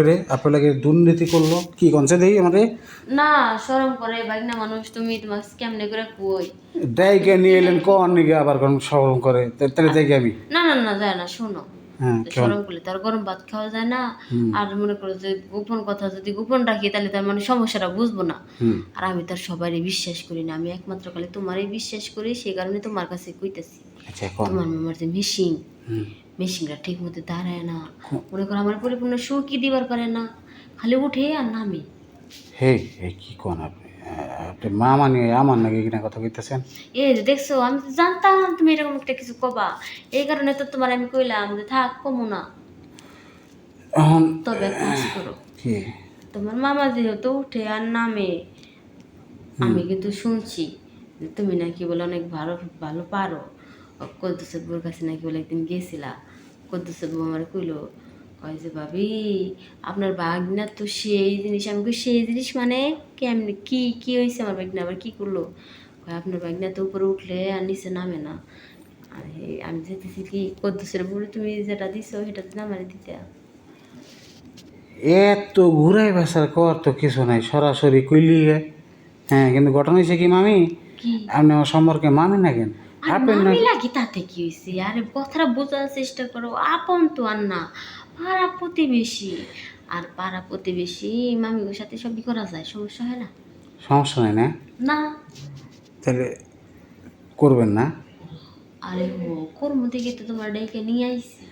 রে আপনার লাগে দুর্নীতি করলো কি কনসে দেই আমারে না শরম করে বাইক না মানুষ তুমি তোমার কেমনে করে কই ডাইকে নিয়ে এলেন কোন নিগে আবার কোন শরম করে তাহলে যাই আমি না না না যায় না শোনো হ্যাঁ কেমন শরম করলে তার গরম ভাত খাওয়া যায় না আর মনে করো যে গোপন কথা যদি গোপন রাখি তাহলে তার মানে সমস্যাটা বুঝবো না আর আমি তার সবারই বিশ্বাস করি না আমি একমাত্র খালি তোমারই বিশ্বাস করি সেই কারণে তোমার কাছে কইতেছি আচ্ছা এখন তোমার মামার যে মেশিনটা ঠিক মতো দাঁড়ায় না মনে করো আমার পরিপূর্ণ সুখই দিবার পারে না খালি উঠে আর নামে হে কি কোন আপনি আপনি মামা নিয়ে আমার নাকি কিনা কথা কইতেছেন এই যে দেখছো আমি তো জানতাম তুমি এরকম একটা কিছু কবা এই কারণে তো তোমার আমি কইলাম যে থাক কমো না এখন তবে এক কাজ করো কি তোমার মামা যেহেতু উঠে আর নামে আমি কিন্তু শুনছি যে তুমি নাকি বলে অনেক ভালো ভালো পারো কদ্দুসের বউর কাছে নাকি বলে একদিন গেছিলা কদ্দুসের বউ আমার কইলো কয় যে ভাবি আপনার বাগনা তো সেই জিনিস আমি কই সেই জিনিস মানে কেমনি কি কি হয়েছে আমার বাগনা আবার কি করলো কয় আপনার বাগনা তো উপরে উঠলে আর নিচে নামে না আর আমি যেতেছি কি কদ্দুসের বউরে তুমি যেটা দিছো সেটা তো আমারে দিতে এত ঘুরাই ভাষার কর তো কিছু নাই সরাসরি কইলি হ্যাঁ কিন্তু ঘটনা হয়েছে কি মামি কি আপনি আমার সম্পর্কে মানে না কেন আর আপনি না মামি লাগি তাতে কি হয়েছে আরে কথাটা বোঝার চেষ্টা করো আপন তো আর না পাড়া প্রতিবেশী আর পাড়া প্রতিবেশী মামির সাথে সবই করা যায় সমস্যা হয় না সমস্যা নাই না না তাহলে করবেন না আরে ও কর্ম থেকে তো তোমার ডেকে নিয়ে আইসি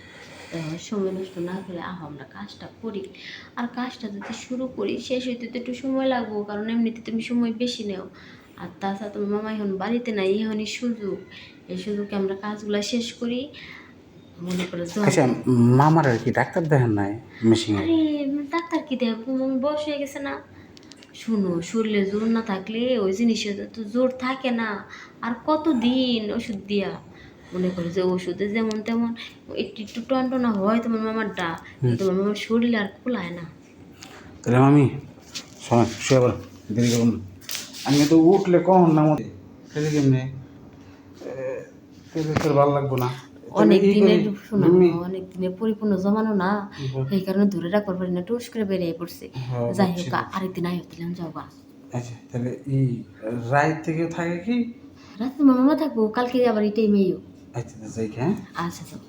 সময় নষ্ট না করে আমরা কাজটা করি আর কাজটা যদি শুরু করি শেষ হইতে তো একটু সময় লাগবো কারণ এমনিতে তুমি সময় বেশি নেও আর তাছাড়া তোমার মামা এখন বাড়িতে নাই এখনই সুযোগ এই সুযোগে আমরা কাজগুলো শেষ করি মনে করে আচ্ছা মামার আর কি ডাক্তার দেখেন নাই মেশিনে আরে ডাক্তার কি দেখ বয়স হয়ে গেছে না শুনো শরীরে জোর না থাকলে ওই জিনিসে তো জোর থাকে না আর কতদিন ওষুধ দিয়া মনে করো যে ওষুধে যেমন তেমন একটু একটু টনটনা হয় তোমার মামারটা তোমার মামার শরীর আর খোলায় না তাহলে মামি সময় শুয়ে বলো দেরি করুন আমি তো উঠলে কখন না মধ্যে খেলে কেমনে তোর ভালো লাগবো না অনেক দিনের শোনো অনেক দিনের পরিপূর্ণ জমানো না এই কারণে ধরে রাখবার পারি না টুস করে বেরিয়ে পড়ছে যাই হোক আরেকদিন আই হতিলাম যাও গা আচ্ছা তাহলে এই রাত থেকে থাকে কি রাতে মামা থাকবো কালকে আবার এটাই মেয়েও আচ্ছা যাই হ্যাঁ আচ্ছা যাও